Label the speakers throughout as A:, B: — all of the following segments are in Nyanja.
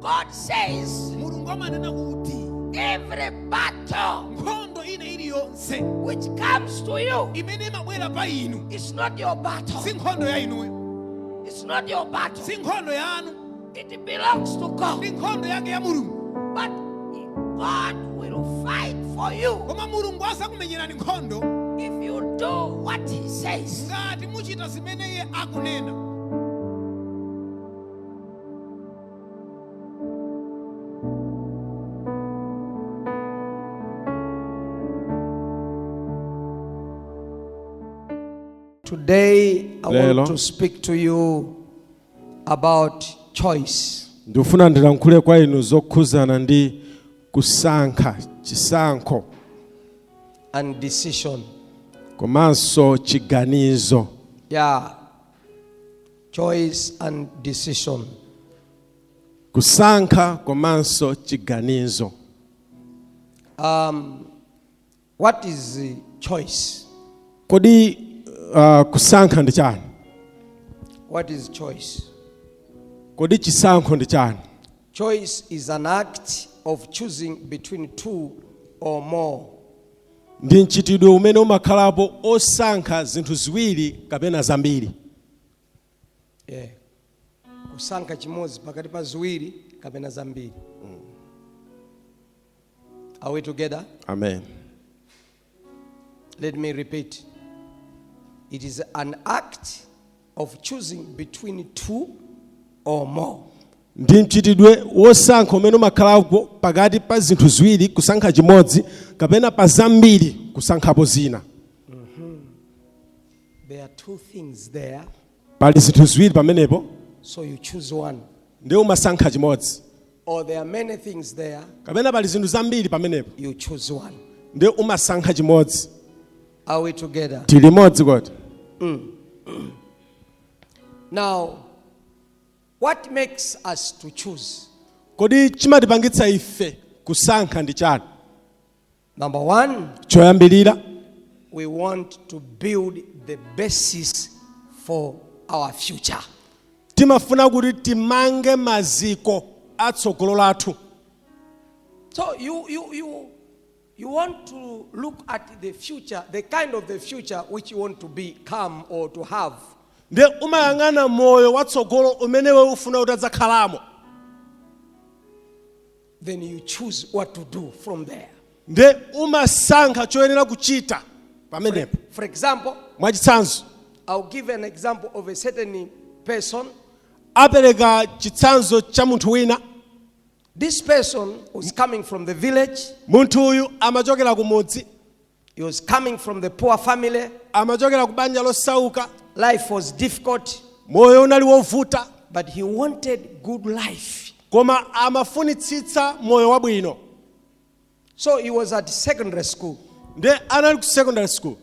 A: God says every battle which comes to you, it's not your battle. It's not your battle. It belongs to God. But God will fight for you if you do what He says. Today, I want to speak to you about choice.
B: Ndufuna ndilankhule kwa inu zokhuzana ndi kusankha, chisankho
A: and decision.
B: Komanso chiganizo.
A: Yeah. Choice and decision.
B: Kusankha komanso chiganizo.
A: What is choice?
B: Kodi kusankha ndi chani?
A: What is choice?
B: Kodi chisankho ndi chani?
A: Choice is an act of choosing between two or more.
B: Ndi nchitidwe umene umakhalapo osankha zinthu ziwiri kapena zambiri.
A: Yeah. Kusankha chimodzi pakati pa ziwiri kapena zambiri. Are we together?
B: Amen.
A: Let me repeat. It is an act of choosing between two or more.
B: Ndi nchitidwe wosankha umene umakhalapo pakati pa zinthu ziwiri kusankha chimodzi kapena pa zambiri kusankhapo zina.
A: There are two things there.
B: Pali zinthu ziwiri pamenepo.
A: So you choose one.
B: Ndi umasankha chimodzi.
A: Or there are many things there.
B: Kapena pali zinthu zambiri pamenepo.
A: You choose one.
B: Ndi umasankha chimodzi.
A: Are we together?
B: Tili modzi kodi.
A: Now, what makes us to choose?
B: Kodi chimatipangitsa ife kusankha ndi chani?
A: Number one,
B: choyambirira,
A: we want to build the basis for our future.
B: Timafuna kuti timange maziko atsogolo lathu.
A: So you want to look at the future, the kind of the future which you want to become or to have.
B: Nde umayang'ana moyo watsogolo umene we ufuna utadzakhalamo.
A: Then you choose what to do from there.
B: Nde umasankha choyenera kuchita pamenepo.
A: For example,
B: mwachitsanzo,
A: I'll give an example of a certain person.
B: Apereka chitsanzo cha munthu wina.
A: This person was coming from the village.
B: Munthu uyu amachokera ku mudzi.
A: He was coming from the poor family.
B: Amachokera ku banja losauka.
A: Life was difficult.
B: Moyo unali wovuta.
A: But he wanted good life.
B: Koma amafunitsitsa moyo wabwino.
A: So he was at secondary school.
B: Nde anali ku secondary school.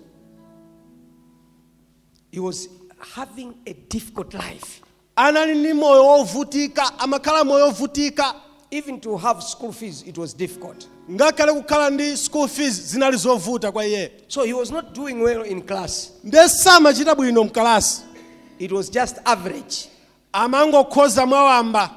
A: He was having a difficult life.
B: Anali ni moyo wovutika, amakhala moyo wovutika.
A: Even to have school fees, it was difficult.
B: Ngakhale kukhala ndi school fees zinali zovuta kwa iye.
A: So he was not doing well in class.
B: Nde samachita bwino mkalasi.
A: It was just average.
B: Amangokhoza mwawamba.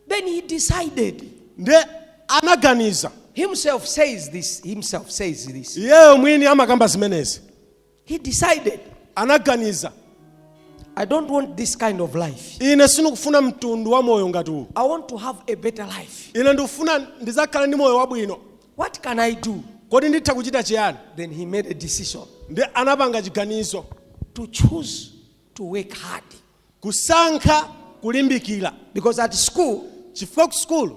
A: Then he decided.
B: Nde anaganiza.
A: Himself says this.
B: Yeye mwini amakamba zimenezi.
A: He decided.
B: Anaganiza.
A: I don't want this kind of life.
B: Ine sinukufuna mtundu wa moyo ngati uwu.
A: I want to have a better life.
B: Ine ndifuna ndizakhala ndi moyo wabwino.
A: What can I do?
B: Kodi nditha kuchita chiyani?
A: Then he made a decision.
B: Nde anapanga chiganizo.
A: To choose to work hard.
B: Kusankha kulimbikira.
A: Because at school,
B: chifukwa ku school,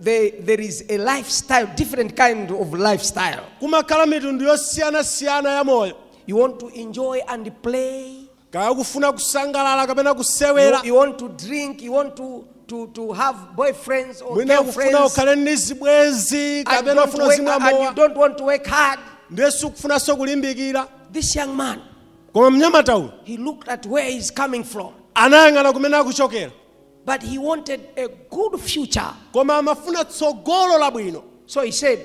A: there is a lifestyle, different kind of lifestyle.
B: Kumakhala mitundu yosiyana ya moyo.
A: You want to enjoy and play.
B: Kaya kufuna kusangalala kapena kusewera.
A: You want to drink, you want to have boyfriends or
B: girlfriends. Kufuna ukhale ndi zibwenzi kapena ufuna zimwa moyo.
A: And you don't want to work hard.
B: Ndesu kufuna so kulimbikira.
A: This young man,
B: koma mnyamata uyu,
A: he looked at where he's coming from.
B: Anayang'ana kumene akuchokera.
A: But he wanted a good future.
B: Koma amafuna tsogolo labwino.
A: So he said,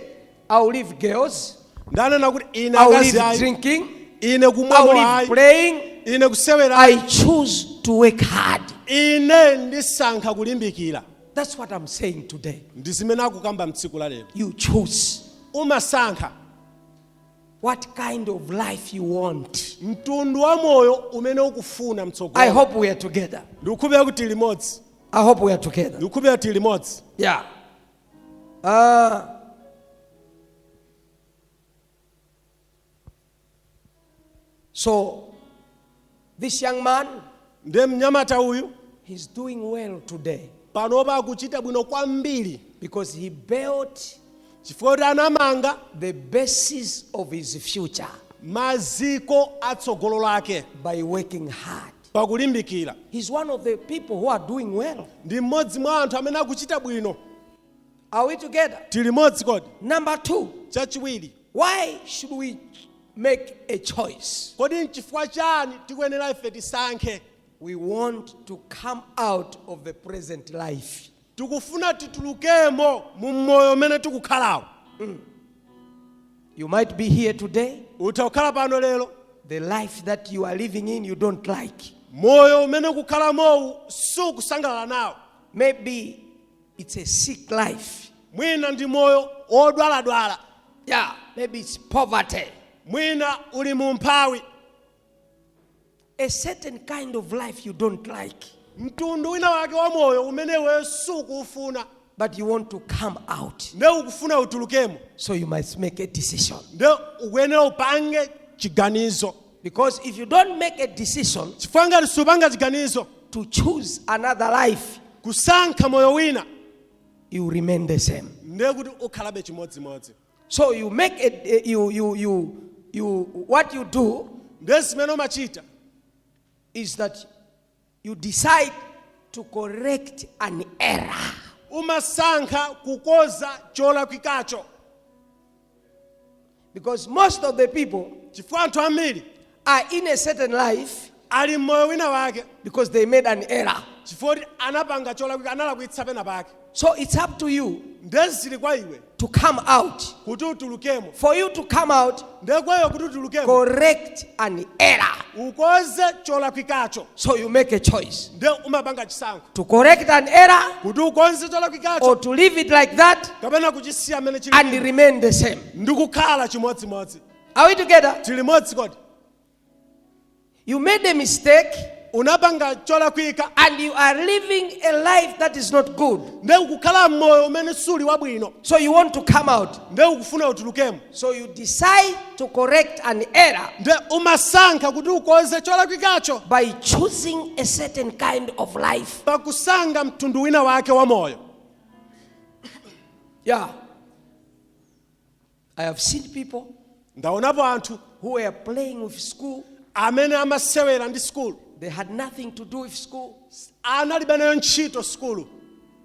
A: I'll leave girls.
B: Ndanena kuti ine
A: I'll leave drinking.
B: Ine kumwa
A: I'll leave playing.
B: Ine kusewera.
A: I choose to work hard.
B: ine ndisankha kulimbikira.
A: That's what I'm saying today.
B: Ndizimene akukamba mtsiku la lero.
A: You choose
B: Umasankha
A: what kind of life you want.
B: mtundu wa moyo umene ukufuna mtsogolo.
A: I hope we are together.
B: Ndikukhulupirira kuti limodzi.
A: I hope we are together.
B: Ndikukhulupirira kuti limodzi.
A: Yeah. So this young man,
B: Ndiye mnyamata uyu
A: he's doing well today
B: panopa akuchita bwino kwambiri
A: because he built
B: chifukwa kuti anamanga
A: the basis of his future
B: maziko atsogolo lake
A: by working hard.
B: pakulimbikira.
A: He's one of the people who are doing well.
B: Ndi mmodzi mwa anthu amene akuchita bwino.
A: Are we together?
B: Tili modzi kodi.
A: Number 2,
B: Chachiwiri,
A: why should we make a choice?
B: kodi nchifukwa chani tikuyenera ife tisankhe?
A: We want to come out of the present life.
B: Tikufuna titulukemo mu moyo umene tikukhalawo.
A: You might be here today.
B: Utakhala pano lero,
A: The life that you are living in, you don't like.
B: moyo umene ukukhalamowu sukusangalala nawo.
A: Maybe it's a sick life.
B: Mwina ndi moyo odwaladwala.
A: Yeah, maybe it's poverty.
B: Mwina uli mu mphawi.
A: A certain kind of life you don't like,
B: Mtundu wina wake wa moyo umene wewe sukufuna.
A: but you want to come out.
B: Nde ukufuna utulukemo.
A: So you must make a decision.
B: Nde ukuyenera upange chiganizo.
A: Because if you don't make a decision
B: Chifukwa ngati supanga chiganizo
A: to choose another life,
B: kusankha moyo wina,
A: you remain the same.
B: nde kuti ukhalabe chimodzimodzi.
A: So you make it, what you do
B: Nde zimene umachita
A: is that you decide to correct an error.
B: umasankha kukoza cholakwikacho.
A: Because most of the people
B: Chifukwa anthu ambiri
A: are in a certain life
B: ali mmoyo wina wake
A: because they made an error.
B: chifukwa kuti anapanga cholakwika, analakwitsa pena pake.
A: So it's up to you
B: Nde zili kwa iwe
A: to come out.
B: kuti utulukemo.
A: For you to come out,
B: Nde kwa iwe kuti utulukemo
A: correct an error.
B: ukoze cholakwikacho.
A: So you make a choice
B: Nde umapanga chisankho
A: to correct an error
B: kuti ukonze cholakwikacho
A: or to leave it like that
B: kapena kuchisiya amene
A: and
B: chili
A: remain the same.
B: ndi kukhala chimodzimodzi.
A: Are we together?
B: Tili modzi kodi.
A: You made a mistake
B: Unapanga cholakwika
A: and you are living a life that is not good.
B: nde ukukhala mmoyo umene suli wabwino.
A: So you want to come out.
B: Nde ukufuna utulukemo.
A: So you decide to correct an error
B: Nde umasankha kuti ukoze cholakwikacho
A: by choosing a certain kind of life.
B: pakusankha mtundu wina wake wa moyo.
A: Yeah. I have seen people
B: Ndaonapo anthu
A: who were playing with school.
B: amene amasewera ndi skulu.
A: They had nothing to do with school.
B: Analibe nayo ntchito skulu.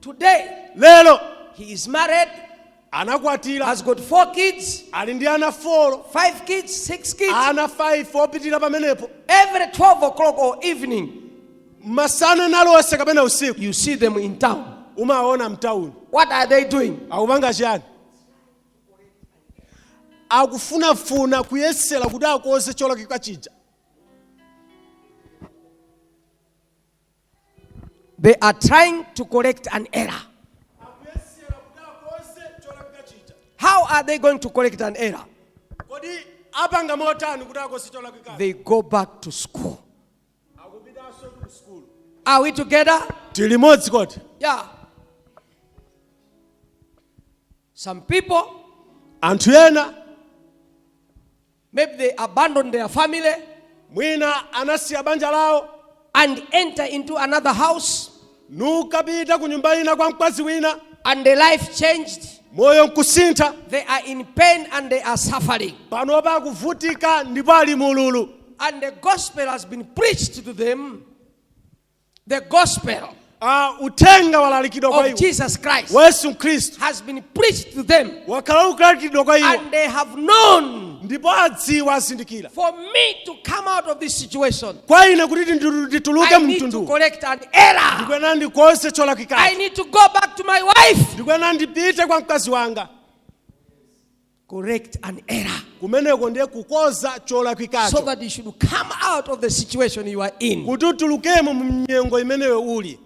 A: Today,
B: Lero
A: he is married,
B: anakwatira,
A: has got 4 kids,
B: ali ndi ana 4,
A: 5 kids, 6 kids.
B: ana 5 opitira pamenepo.
A: Every 12 o'clock or evening,
B: Masana nalowese kapena usiku
A: you see them in town.
B: umaona mtauni.
A: What are they doing?
B: Akupanga chiyani? Akufunafuna kuyesera kuti akoze cholakwika chija.
A: They are trying to correct an error. How are they going to correct an error?
B: Kodi apanga motani kuti akoze cholakwika?
A: They go back to school.
B: Akupitanso ku skulu.
A: Are we together?
B: Tili modzi kodi.
A: Yeah. Some people,
B: Anthu ena
A: maybe they abandon their family
B: mwina anasiya banja lawo
A: and enter into another house,
B: nukapita ku nyumba ina kwa mkazi wina,
A: and their life changed.
B: moyo nkusintha,
A: They are in pain and they are suffering.
B: panopa kuvutika ndipo ali mululu.
A: And the gospel has been preached to them. The gospel
B: Uthenga walalikidwa kwa
A: of
B: iwo.
A: Jesus Christ
B: Yesu Kristu
A: has been preached to them.
B: wakhala ukulalikidwa kwa iwo.
A: And they have known,
B: Ndipo adziwa azindikira.
A: for me to come out of this situation,
B: Kwa ine kuti ndituluke
A: I need to
B: mtundu.
A: correct an error.
B: Ndikwena ndikose
A: I
B: cholakwika.
A: need to go back to my wife.
B: Ndikwena ndipite kwa mkazi wanga.
A: correct an error.
B: Kumeneko ndiye kukoza chola
A: So
B: kwikacho.
A: that you should come out of the situation you are in.
B: Kuti utulukemo mu mnyengo imeneyo uli.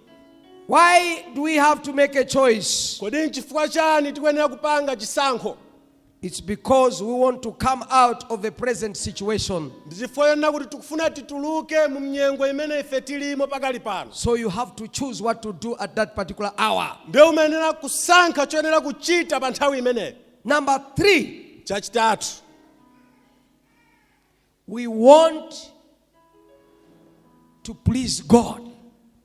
A: Why do we have to make a choice?
B: Kodi nchifukwa chani tikuyenera kupanga chisankho?
A: It's because we want to come out of the present situation.
B: Ndichifukwa kuti tikufuna tituluke mu mnyengo imene ife tilimo pakali pano.
A: So you have to choose what to do at that particular hour.
B: Ndiye umenera kusankha choyenera kuchita pa nthawi imeneyo.
A: Number 3.
B: Chachitatu.
A: We want to please God.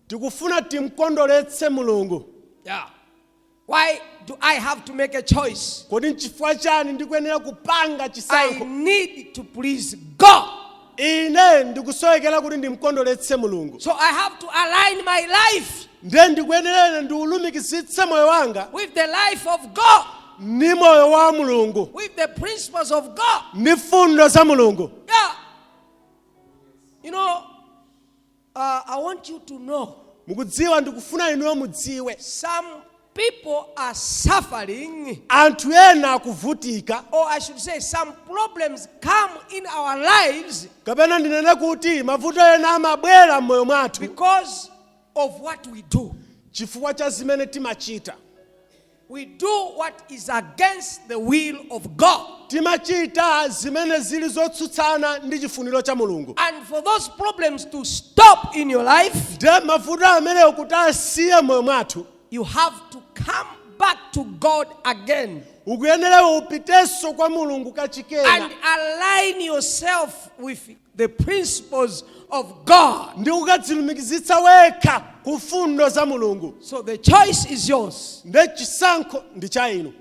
B: Tikufuna timkondoletse Mulungu.
A: Yeah. Why do I have to make a choice?
B: Kodi nchifukwa chani ndikuyenera kupanga
A: I
B: chisankho?
A: need to please God.
B: Ine ndikusowekera kuti ndimkondoletse Mulungu.
A: So I have to align my life
B: Ndiye ndikuyenera ndiulumikizitse moyo wanga
A: with the life of God,
B: ni moyo wa Mulungu,
A: with the principles of God.
B: ni fundo za Mulungu.
A: Yeah. You know, I want you to know,
B: Mukudziwa ndikufuna inuyo mudziwe.
A: some people are suffering,
B: Anthu ena akuvutika,
A: or I should say some problems come in our lives
B: kapena ndinene kuti mavuto ena amabwera m'moyo mwathu
A: because of what we do.
B: chifukwa cha zimene timachita.
A: We do what is against the will of God.
B: Timachita zimene zili zotsutsana ndi chifuniro cha Mulungu.
A: And for those problems to stop in your life,
B: Ndiye mavuto ameneyo kuti asiye m'moyo mwathu,
A: you have to come back to God again
B: ukuyenera upitenso kwa Mulungu kachikena
A: and align yourself with the principles of God.
B: ndi ukadzilumikizitsa wekha ku fundo za Mulungu.
A: So the choice is yours.
B: Ndiye chisankho ndi cha inu.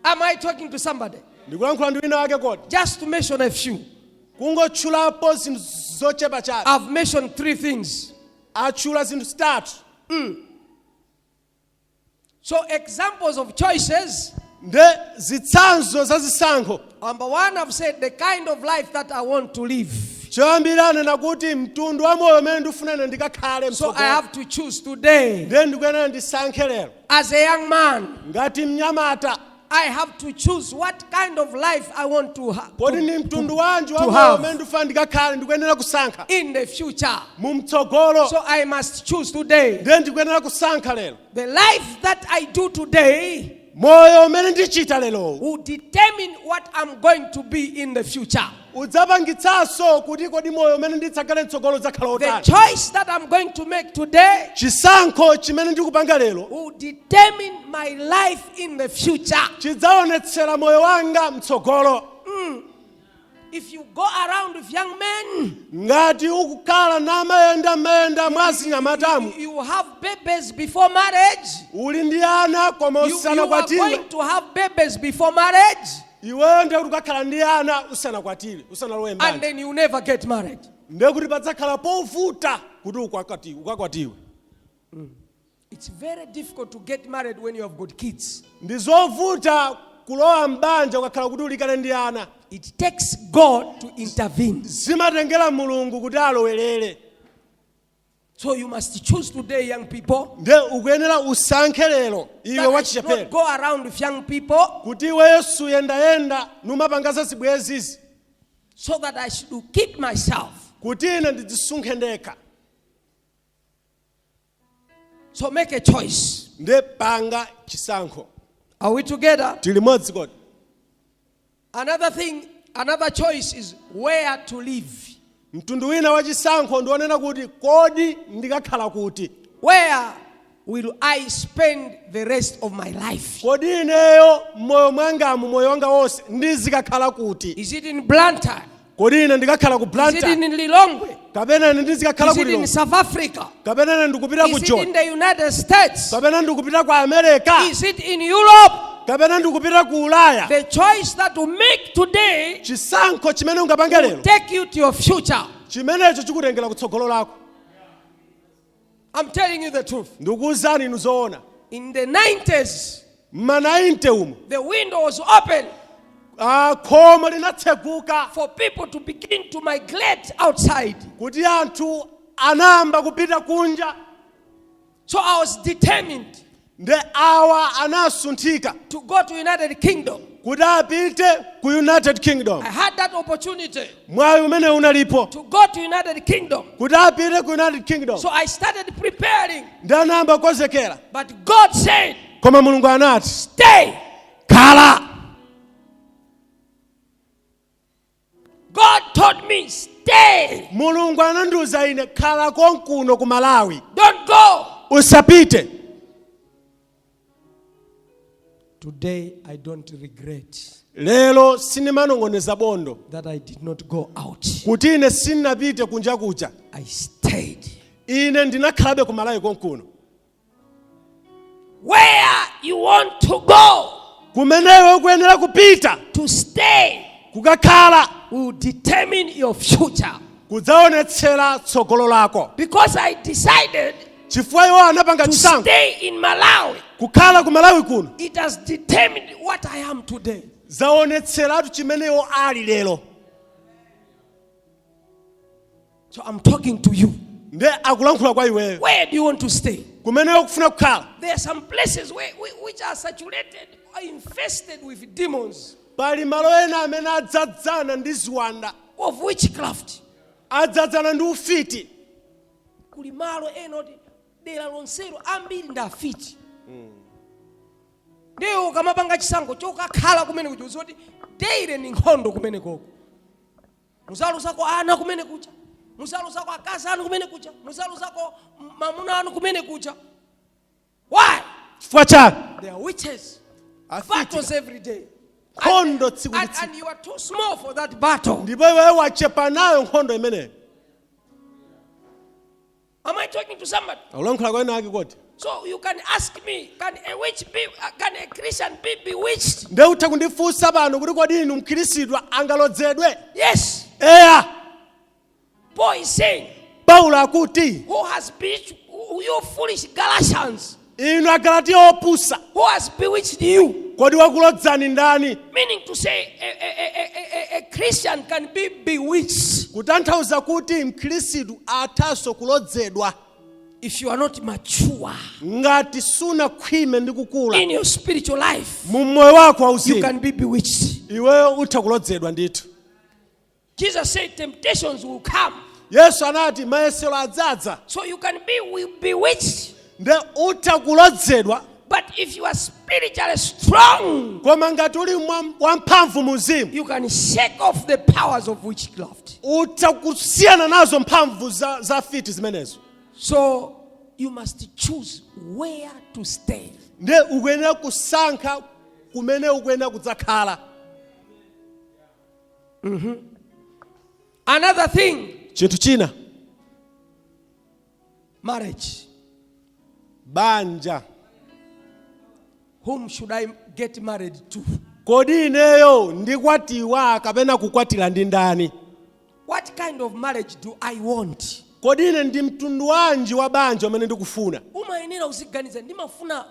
A: Am I talking to somebody?
B: Ndikulankhula ndi wina wake kodi.
A: Just to mention a few.
B: Kungotchulapo zinthu zochepa chabe.
A: I've mentioned 3 things.
B: Atchula zinthu zitatu.
A: So examples of choices.
B: Ndiye zitsanzo za zisankho.
A: Number 1, I've said the kind of life that I want to live.
B: Choyambirana nakuti mtundu wa moyo umene ndifuna ine ndikakhale
A: So I
B: mtsogolo.
A: have to choose today.
B: Ndiye ndikuyenera ndisankhe lero.
A: As a young man,
B: Ngati mnyamata,
A: I have to choose what kind of life I want to have
B: kodi ni mtundu wanji wa moyo
A: have
B: umene ndifuna ndikakhale, ndikuyenera kusankha
A: in the future.
B: mu mtsogolo.
A: So I must choose today.
B: Ndiye ndikuyenera kusankha lero.
A: The life that I do today
B: Moyo umene ndichita lero
A: will determine what I'm going to be in the future.
B: udzapangitsanso kuti kodi moyo umene nditsakhale mtsogolo udzakhala
A: The
B: otani.
A: choice that I'm going to make today
B: Chisankho chimene ndikupanga lero
A: will determine my life in the future.
B: chidzaonetsera moyo wanga mtsogolo.
A: If you go around with young men,
B: Ngati ukukhala namayenda mwazinyamatamu,
A: you have babies before marriage.
B: uli ndi ana koma
A: You are
B: usanakwatiwe,
A: going to have babies before marriage,
B: iweyo ndiye kuti ukakhala ndi ana usanakwatire, usanalowe
A: and
B: mbali.
A: then you never get married.
B: Ndiye kuti padzakhala povuta kuti ukakwatiwe.
A: It's very difficult to get married when you have got kids.
B: Ndi zovuta kulowa mbanja ukakhala kuti ulikane ndi ana.
A: It takes God to intervene.
B: Zimatengera Mulungu kuti alowerere.
A: So you must choose today, young people,
B: Ndiye ukuyenera usankhe lero iwe
A: that I should
B: wachichepere
A: not go around with young people,
B: kuti iweyo suyendayenda numapanga zibwezizi,
A: so that I should keep myself.
B: kuti ine ndidzisunkhe ndekha.
A: So make a choice.
B: Ndiye panga chisankho.
A: Are we together?
B: Tili modzi kodi.
A: Another choice is where to live.
B: Mtundu wina wa chisankho ndionena kuti kodi ndikakhala kuti.
A: Where will I spend the rest of my life?
B: Kodi ineyo moyo mwangamu moyo wanga wonse ndizikakhala kuti.
A: Is it in Blantyre?
B: Kodi ine ndikakhala ku
A: Is it
B: Blantyre?
A: in Lilongwe?
B: Kapena ine ndizikakhala
A: Is it
B: kuti.
A: in South Africa?
B: Kapena ine ndikupita ku
A: Is it
B: Jordan.
A: in the United States?
B: Kapena ndikupita ku America.
A: Is it in Europe?
B: Kapena ndikupita ku Ulaya.
A: The choice that you make today
B: Chisankho chimene ungapange
A: will
B: lero
A: take you to your future.
B: chimenecho chikutengera kutsogolo lako.
A: I'm telling you the truth.
B: Ndikuwuzani inu zoona.
A: In the 90s,
B: Ma 90 umo
A: the window was open
B: khomo linatseguka
A: for people to begin to migrate outside.
B: kuti anthu anayamba kupita kunja.
A: So I was determined
B: nde awa anasunthika
A: to go to United Kingdom.
B: kuti apite ku United Kingdom.
A: I had that opportunity
B: Mwayi umene unalipo
A: to go to United Kingdom.
B: kuti apite ku United Kingdom.
A: So I started preparing.
B: Ndi anayamba kukonzekera.
A: But God said,
B: Koma Mulungu anati,
A: stay.
B: khala.
A: God told me, stay.
B: Mulungu anandiuza ine khala konkuno ku Malawi.
A: Don't go.
B: Usapite.
A: Today I don't regret
B: Lelo sinimanongoneza bondo
A: that I did not go out.
B: kuti ine sinapite kunja kuja.
A: I stayed.
B: Ine ndinakhalabe ku Malawi konkuno.
A: Where you want to go,
B: Kumenewe ukuyenera kupita
A: to stay,
B: kukakhala
A: will determine your future.
B: kudzaonetsera tsogolo lako.
A: Because I decided
B: Chifukwa iwo anapanga
A: to
B: chisankho
A: stay in Malawi,
B: kukhala ku Malawi kuno.
A: it has determined what I am today.
B: Zaonetseratu chimene iwo ali lero.
A: So I'm talking to you.
B: Nde akulankhula kwa iweyo.
A: Where do you want to stay?
B: Kumenewe ukufuna kukhala.
A: There are some places which are saturated or infested with demons
B: Pali malo ena amene adzadzana ndi ziwanda.
A: of witchcraft.
B: Adzadzana ndi ufiti.
A: Kuli malo enoti dera lonselo ambiri ndi afiti. Ndiyo ukamapanga chisankho chokakhala kumene kuja uzoti deire ni nkhondo kumene koko. Musaluzako ana kumene kuja. Musaluzako akazi anu kumene kuja. Musaluzako mamuna anu kumene kuja. Why?
B: Chifukwa chake
A: There are witches.
B: afiti.
A: Battles every day.
B: Nkhondo tsiku ndi tsiku.
A: And you are too small for that battle.
B: Ndipo iwewe wachepa nayo nkhondo imeneyo.
A: Am I talking to somebody?
B: Akulankhula kwa ena ake kodi.
A: So you can ask me, can a Christian be bewitched?
B: Nde utha kundifunsa pano kuti kodi inu mkhristu angalodzedwe?
A: Yes.
B: Eya.
A: Paul is saying,
B: Paulo akuti
A: who has bewitched you foolish Galatians?
B: inu Agalatiya opusa.
A: Who has bewitched you?
B: Kodi wakulodzani ndani?
A: Meaning to say a Christian can be bewitched
B: Kutanthauza kuti mkhristu athaso kulodzedwa
A: if you are not mature
B: ngati suna khwime ndi kukula
A: in your spiritual life.
B: mu moyo wako
A: You
B: wauzimu.
A: can be bewitched.
B: Iweyo utha kulodzedwa ndithu.
A: Jesus said temptations will come.
B: Yesu anati mayesero adzadza.
A: So you can be bewitched.
B: Nde utha kulodzedwa.
A: But if you are spiritually strong,
B: Koma ngati uli wamphamvu muzimu
A: you can shake off the powers of witchcraft.
B: utha kusiyana nazo mphamvu za fiti zimenezo.
A: So you must choose where to stay.
B: Nde ukuyenera kusankha kumene ukuyenera kudzakhala.
A: Another thing,
B: Chinthu china,
A: marriage.
B: banja.
A: Whom should I get married to?
B: Kodi ineyo ndikwatiwa kapena kukwatira ndi ndani?
A: What kind of marriage do I want?
B: Kodi ine ndi mtundu wanji wa banja umene ndikufuna?
A: Umayenera uziganiza ndimafuna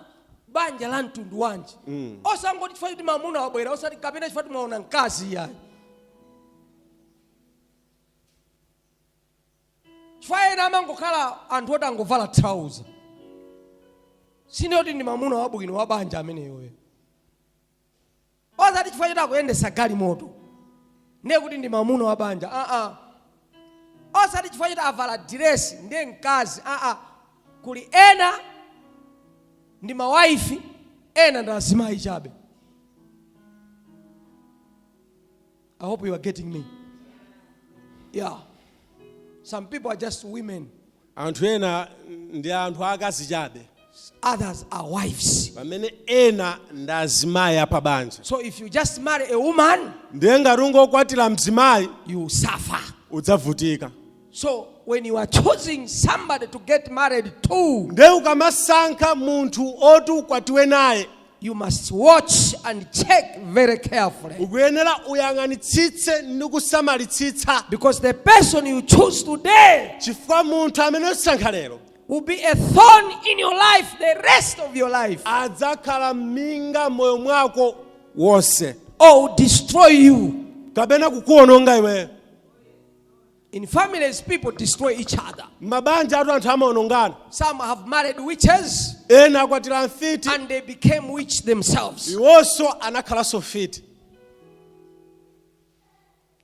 A: banja la mtundu wanji. Osangoti chifukwa kuti mamuna wabwera osati kapena chifukwa kuti mwaona mkazi yayi. Chifukwa ena amangokhala anthu oti angovala trouser. Sinoti ndi mamuna wabwino wa banja ameneyo. Osati chifukwa choti akuyendesa galimoto. Ndiye kuti ndi mamuna wa banja. Osati chifukwa choti avala diresi ndiye mkazi. Kuli ena ndi mawaifi, ena ndi azimayi chabe. I hope you are getting me. Yeah. Some people are just women.
B: Anthu ena ndi anthu akazi chabe.
A: Others are wives.
B: Pamene ena ndi azimayi apabanja.
A: So if you just marry a woman,
B: Ndiye ngati ungokwatira mzimayi
A: you suffer.
B: udzavutika.
A: So when you are choosing somebody to get married to,
B: Ndiye ukamasankha munthu oti ukwatiwe naye,
A: you must watch and check very carefully.
B: ukuyenera uyang'anitsitse ndi kusamalitsitsa.
A: Because the person you choose today
B: Chifukwa munthu amene usankha lero
A: will be a thorn in your life the rest of your life.
B: adzakhala minga moyo mwako wonse.
A: Or will destroy you.
B: Kapena kukuononga iweyo.
A: In families, people destroy each other.
B: Mabanja atu anthu amaonongana.
A: Some have married witches
B: Ena akwatira mfiti.
A: and they became witch themselves.
B: Iwonso anakhalanso mfiti.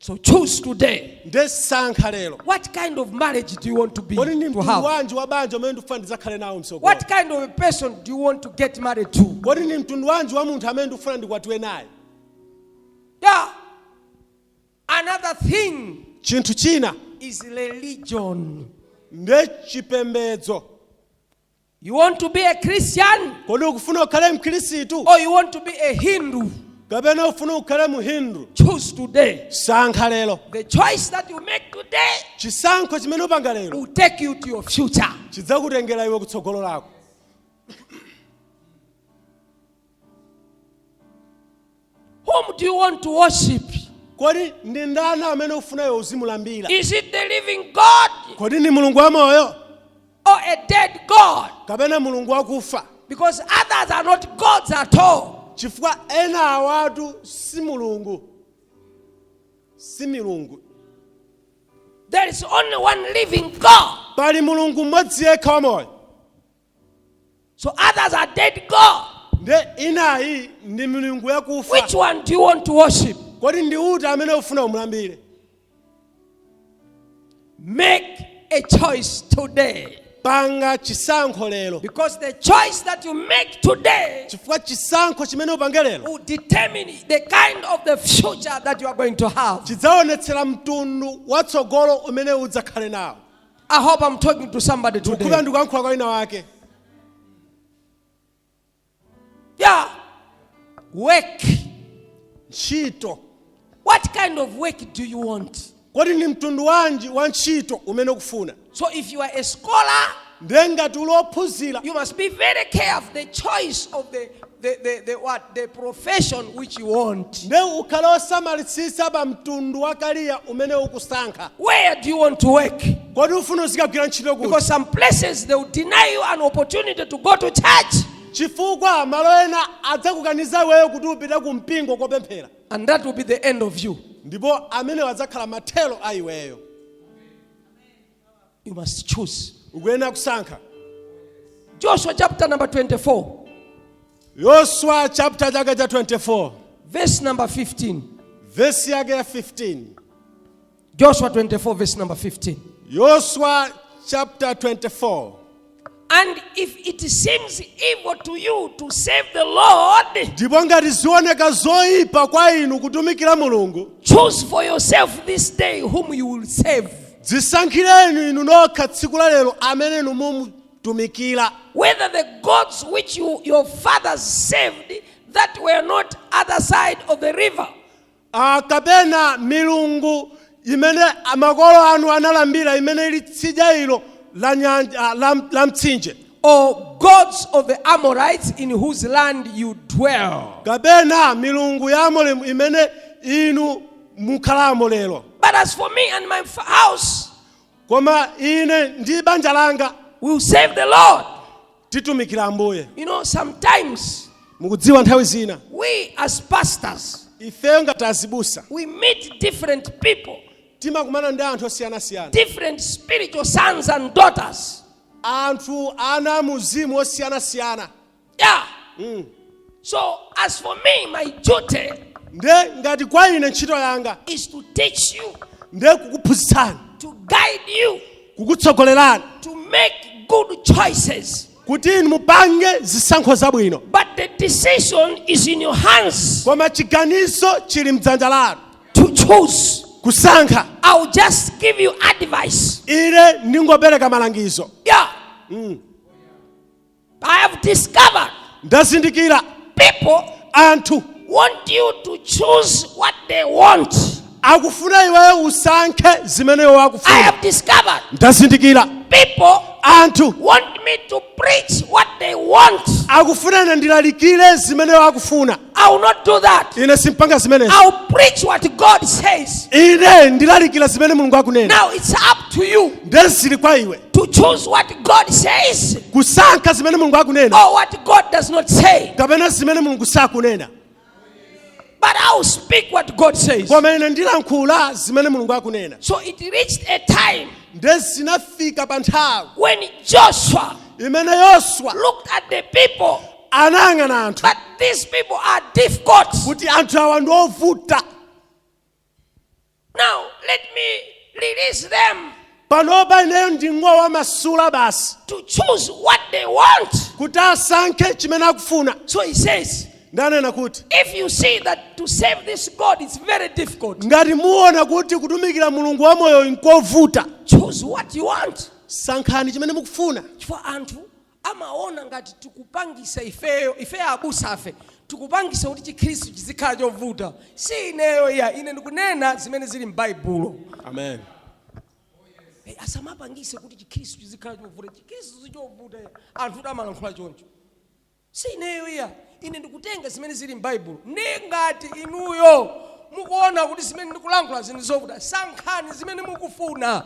A: So choose today.
B: Ndesankha lero.
A: What kind of marriage do you want to be?
B: Kodi ni
A: To have?
B: mtundu wa banja umene ndikufuna ndidzakhale nawo msogolo.
A: What kind of a person do you want to get married to?
B: Kodi ni mtundu wanji wa munthu amene ndikufuna ndikwatiwe naye.
A: Yeah. Another thing
B: Chinthu china
A: is religion.
B: nde chipembedzo.
A: You want to be a Christian
B: Kodi ukufuna ukhale mkhristu
A: or you want to be a Hindu?
B: kapena ufuna ukhale muhindu.
A: Choose today.
B: Sankha lero.
A: The choice that you make today
B: Chisankho chimene upanga lero
A: will take you to your future.
B: chidzakutengera iwe kutsogolo lako.
A: Whom do you want to worship?
B: Kodi ndi ndani amene ufuna iwe uzimulambira?
A: Is it the living God
B: Kodi ni mulungu wa moyo
A: or a dead God?
B: kapena mulungu wakufa?
A: Because others are not gods at all.
B: Chifukwa ena awatu si mulungu. Si milungu.
A: There is only one living God.
B: Pali mulungu mmodzi yekha wa moyo.
A: So others are dead God.
B: Nde inayi ndi milungu yakufa.
A: Which one do you want to worship?
B: Kodi ndi uti amene ufuna umulambire?
A: Make a choice today.
B: Panga chisankho lero.
A: Because the choice that you make today
B: Chifukwa chisankho chimene upange lero
A: will determine the kind of the future that you are going to have.
B: chidzaonetsera mtundu watsogolo umene udzakhale nawo.
A: I hope I'm talking to somebody
B: Ndikukhulupirira
A: today.
B: ndikuyankhula kwa wina wake.
A: Yeah. Work.
B: Ntchito.
A: What kind of work do you want?
B: Kodi ni mtundu wanji wa ntchito umene ukufuna?
A: So if you are a scholar,
B: Ndiye ngati uli ophunzira
A: you must be very careful the choice of the profession which you want.
B: ndiye ukhale osamalitsitsa pa mtundu wa kariya umene ukusankha.
A: Where do you want to work?
B: Kodi ufuna uzikagwira ntchito kuti?
A: Because some places they will deny you an opportunity to go to church.
B: Chifukwa malo ena adzakukaniza iweyo kuti upite ku mpingo kopemphera.
A: And that will be the end of you.
B: Ndipo amene adzakhala mathelo a iweyo.
A: You must choose.
B: Ukuyenera kusankha.
A: Joshua chapter number 24.
B: Yoswa chapter chake cha 24.
A: Verse number 15.
B: Verse yake ya 15.
A: Joshua 24 verse number 15.
B: Yoswa chapter 24.
A: And if it seems evil to you to save the Lord,
B: Ndipo ngati zioneka zoyipa kwa inu kutumikira Mulungu,
A: choose for yourself this day whom you will save.
B: zisankhireni inu nokha tsiku la lero amene inu mumutumikira.
A: Whether the gods which your fathers served that were not other side of the river,
B: Kapena milungu imene makolo anu analambira imene ili tsidya ilo la nyanja la mtsinje.
A: or gods of the Amorites in whose land you dwell.
B: Kapena milungu ya Amorimu imene inu mukhalamo lero.
A: But as for me and my house,
B: Koma ine ndi banja langa
A: we will save the Lord.
B: titumikira Ambuye.
A: You know, sometimes
B: Mukudziwa nthawi zina
A: we as pastors,
B: ifeyo ngati azibusa
A: we meet different people,
B: timakumana ndi anthu osiyanasiyana.
A: different spiritual sons and daughters.
B: Anthu ana muzimu osiyanasiyana.
A: Yeah. So as for me, my duty
B: Nde ngati kwa ine ntchito yanga
A: is to teach you,
B: nde kukuphunzitsani,
A: to guide you,
B: kukutsogolerani
A: to make good choices.
B: kuti inu mupange zisankho zabwino.
A: But the decision is in your hands
B: Koma chiganizo chili mdzanja lanu.
A: to choose.
B: Kusankha.
A: I'll just give you advice.
B: Ine ndingopereka malangizo.
A: Yeah. I have discovered
B: Ndazindikira
A: people
B: anthu
A: want you to choose what they want.
B: akufuna iweyo usankhe zimene iwo
A: I
B: akufuna.
A: have discovered
B: Ndazindikira
A: people
B: anthu
A: want me to preach what they want.
B: akufuna ine ndilalikire zimene iwo akufuna.
A: I will not do that.
B: Ine simpanga zimenezi.
A: I'll preach what God says.
B: Ine ndilalikira zimene Mulungu akunena.
A: Now it's up to you
B: Ndezili kwa iwe
A: to choose what God says
B: kusankha zimene Mulungu akunena
A: or what God does not say.
B: kapena zimene Mulungu sakunena.
A: But I will speak what God says.
B: Koma ine ndilankhula zimene Mulungu akunena.
A: So it reached a time
B: Ndezinafika pa nthawi
A: when Joshua
B: imene Yoswa
A: looked at the people.
B: anayang'ana anthu
A: But these people are difficult.
B: kuti anthu awa ndi ovuta.
A: Now let me release them
B: Panopa ineyo nding'owa masula basi
A: to choose what they want.
B: kuti asankhe chimene akufuna.
A: So he says,
B: Ndanena kuti
A: if you see that to serve this God is very difficult,
B: ngati muona kuti kutumikira Mulungu wamoyo nkovuta,
A: choose what you want.
B: sankhani chimene mukufuna.
A: Chifukwa anthu amaona ngati tikupangisa ifeyo abusa afe tikupangisa kuti chikhristu chizikhala chovuta. Si ineyo ya ine ndikunena zimene zili m'Baibulo.
B: Amen.
A: Asamapangise kuti chikhristu chizikhala chovuta. Chikhristu sichovuta anthu amalankhula choncho. Si ineyo ya ine ndikutenga zimene zili m'Baibulo. Ngati inuyo mukuona kuti zimene ndikulankhula zinthu zovuta, sankhani zimene mukufuna.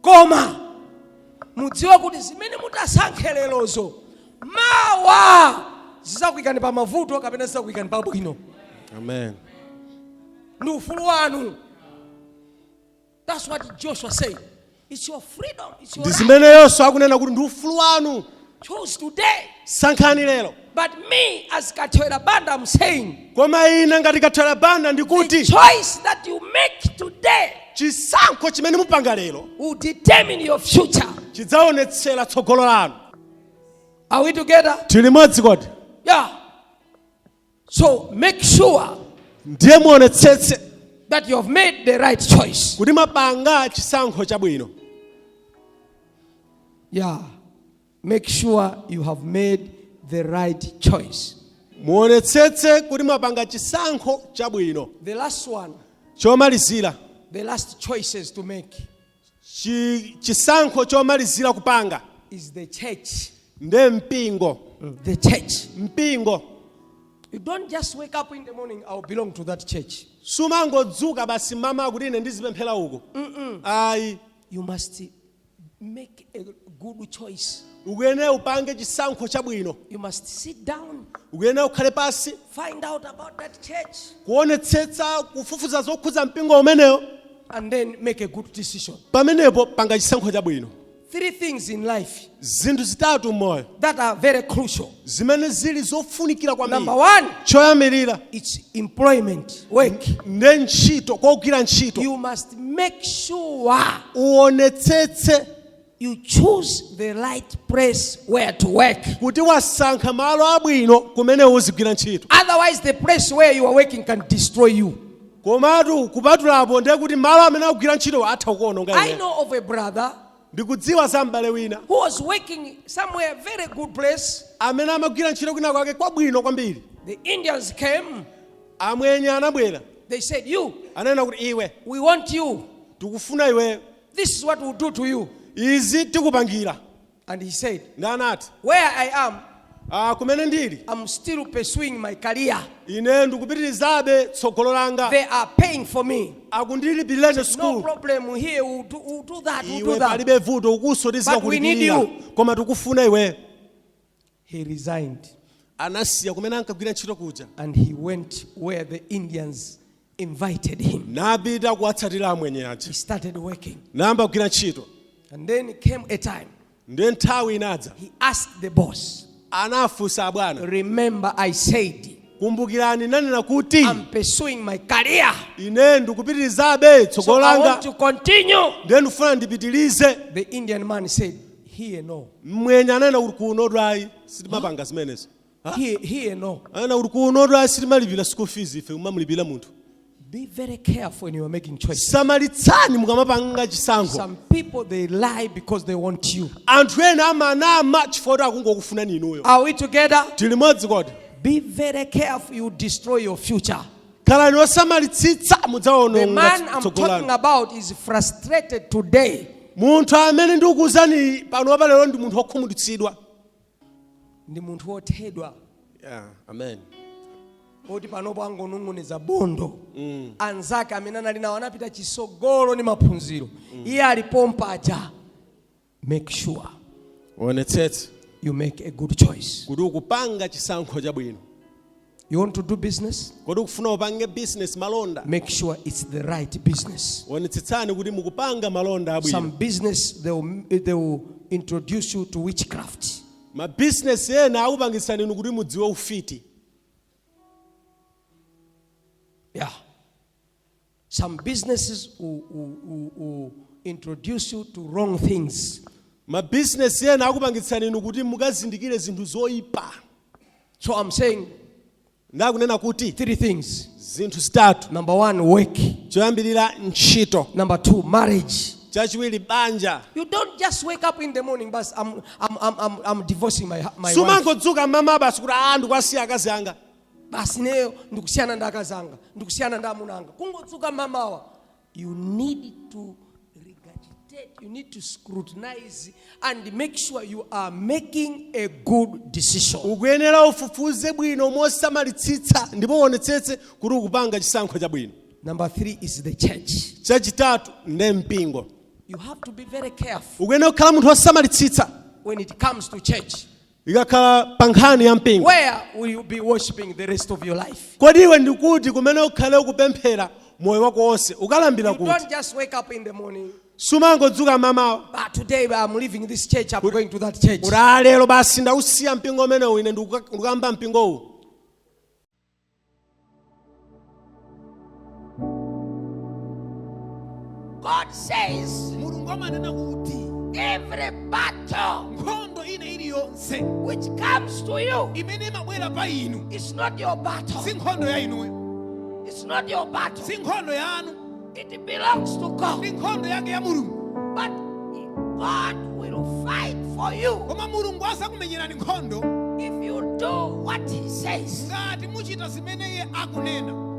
A: Koma mudziwa kuti zimene mutasankhe lerozo mawa zizakuyikani pa mavuto kapena zizakuyikani pa bwino.
B: Amen.
A: Ndi ufulu wanu. That's what Joshua said. It's your freedom. It's your
B: Ndi
A: right.
B: zimene Yoswa akunena kuti ndi ufulu wanu.
A: Choose today.
B: Sankhani lero.
A: But me as Kathewera Banda I'm saying,
B: Koma ine ngati Kathewera Banda
A: the
B: ndikuti
A: choice that you make today
B: chisankho chimene mupanga lero
A: will determine your future.
B: chidzaonetsera tsogolo lanu.
A: Are we together?
B: Tili modzi kodi?
A: Yeah. So make sure
B: Ndiye muonetsetse
A: that you have made the right choice.
B: kuti mapanga chisankho chabwino.
A: Yeah. Make sure you have made the right choice.
B: Muonetsetse kuti mapanga chisankho chabwino.
A: The last one,
B: Chomalizira.
A: the last choices to make
B: Chisankho chomalizira kupanga
A: is the church.
B: nde mpingo.
A: The church.
B: Mpingo.
A: You don't just wake up in the morning, I'll belong to that church.
B: Sumangodzuka basi mama kuti ine ndizipemphera uko. Ayi.
A: You must make a good choice.
B: Ukuyene upange chisankho chabwino.
A: You must sit down,
B: Ukuyene ukhale pasi
A: find out about that church,
B: kuonetsetsa kufufuza zokhudza mpingo umeneyo.
A: and then make a good decision.
B: Pamenepo panga chisankho chabwino.
A: 3 things in life
B: Zinthu zitatu m'moyo
A: that are very crucial.
B: zimene zili zofunikira
A: Number
B: kwambiri.
A: 1,
B: Choyambirira
A: it's employment, work.
B: nde ntchito, kogwira ntchito.
A: You must make sure
B: Uonetsetse
A: you choose the right place where to work.
B: kuti wasankha malo abwino kumene uzigwira ntchito.
A: Otherwise, the place where you are working can destroy you.
B: Komatu kupatulapo ndiye kuti malo amene akugwira ntchito atha kuononga
A: I
B: iwe.
A: know of a brother
B: Ndikudziwa za m'bale wina
A: who was working somewhere very good place.
B: amene amagwira ntchito kwina kwake kwabwino kwambiri.
A: The Indians came.
B: Amwenye anabwera
A: They said, you,
B: anena kuti iwe
A: we want you.
B: tikufuna iwe,
A: This is what we'll do to you.
B: izi tikupangira.
A: And he said,
B: Ndanati
A: where I am,
B: kumene ndili
A: I'm still pursuing my career.
B: ine ndikupitirizabe tsogolo langa.
A: They are paying for me.
B: Akundilipirira
A: No
B: school.
A: problem here. We'll do that. We'll do
B: Iwe
A: that.
B: palibe vuto ukuso
A: But we need
B: tizikakulipirira.
A: you.
B: Koma tikufuna iwe.
A: He resigned
B: Anasiya kumene ankagwira ntchito kuja.
A: and he went where the Indians invited him.
B: Napita kuwatsatira amwenye aja.
A: He started working.
B: Namba kugwira ntchito.
A: And then came a time.
B: Ndiye nthawi inadza.
A: He asked the boss,
B: Anafunsa bwana.
A: remember I said,
B: Kumbukirani nanena kuti
A: I'm pursuing my career.
B: ine ndikupitirizabe
A: So
B: tsogolo
A: I want
B: langa.
A: to continue.
B: Ndiye ndifuna ndipitirize.
A: The Indian man said, here no.
B: Mwenye anena kuti kunodwayi sitimapanga zimenezo.
A: Here no.
B: Anena kuti kunodwayi sitimalipira school fees ife umamulipira munthu.
A: Be very careful when you are making choices.
B: Samalitsani mukamapanga chisankho.
A: Some people, they lie because they want you.
B: Anthu ena amanama chifukwa akungokufuna inuyo.
A: Are we together?
B: Tili modzi kodi.
A: Be very careful, you destroy your future.
B: Khalani osamalitsitsa
A: The
B: mudzaononga
A: man I'm
B: tsogolo
A: talking
B: lanu.
A: about is frustrated today.
B: Munthu amene ndikukuwuzani pano lero ndi munthu wokhumudwitsidwa.
A: Ndi munthu wothedwa.
B: Yeah, amen.
A: Oti panopo angonong'oneza bondo. Anzake amene anali nawo anapita chisogolo ndi maphunziro. Iye alipo mpaja. Make sure.
B: Onetsetse.
A: you make a good choice.
B: kuti ukupanga chisankho chabwino.
A: You want to do business?
B: Kodi ukufuna upange business malonda.
A: Make sure it's the right business.
B: Onetsetsani kuti mukupanga malonda abwino.
A: Some business they will introduce you to witchcraft.
B: Ma business ena akupangisani kuti mudziwe ufiti.
A: Yeah. Some businesses will introduce you to wrong things.
B: Ma business ena akupangisani kuti mukazindikire zinthu zoyipa.
A: So I'm saying
B: ndakunena kuti
A: 3 things.
B: zinthu zitatu.
A: Number 1, work.
B: Choyambirira ntchito.
A: Number 2, marriage.
B: Chachiwiri banja.
A: You don't just wake up in the morning, but I'm divorcing my wife.
B: Sumangodzuka mama basi kuti ndikwasiya akazi anga.
A: Basi neyo ndikusiyana ndi akazi anga, ndikusiyana ndi amuna anga. Kungodzuka mamawa. You need to regurgitate, you need to scrutinize and make sure you are making a good decision.
B: Ukuyenera ufufuze bwino mosamalitsitsa ndipo uonetsetse kuti ukupanga chisankho chabwino.
A: Number 3 is the church.
B: Chachitatu ndi mpingo.
A: You have to be very careful
B: Ukuyenera kukhala munthu wosamalitsitsa
A: when it comes to church.
B: ikakhala pa nkhani ya mpingo.
A: Where will you be worshiping the rest of your life?
B: Kodi iwe ndikuti kumene ukhale ukupemphera moyo wako wonse ukalambira
A: You
B: kuti.
A: don't just wake up in the morning.
B: Sumangodzuka mamawa.
A: But today I'm leaving this church, I'm going to that church.
B: Kuti lero basi ndausiya mpingo umenewu ine ndikukamba mpingowu.
A: God says
C: Mulungu amanena kuti
A: every battle
C: nkhondo ine iliyonse
A: which comes to you
C: imene imabwera pa inu
A: is not your battle.
C: si nkhondo ya inuyo,
A: It's not your battle.
C: si nkhondo yanu,
A: It belongs to God.
C: ndi nkhondo yake ya Mulungu.
A: But God will fight for you
C: Koma Mulungu asakumenyerani nkhondo
A: if you do what He says.
C: ngati muchita zimene Iye akunena.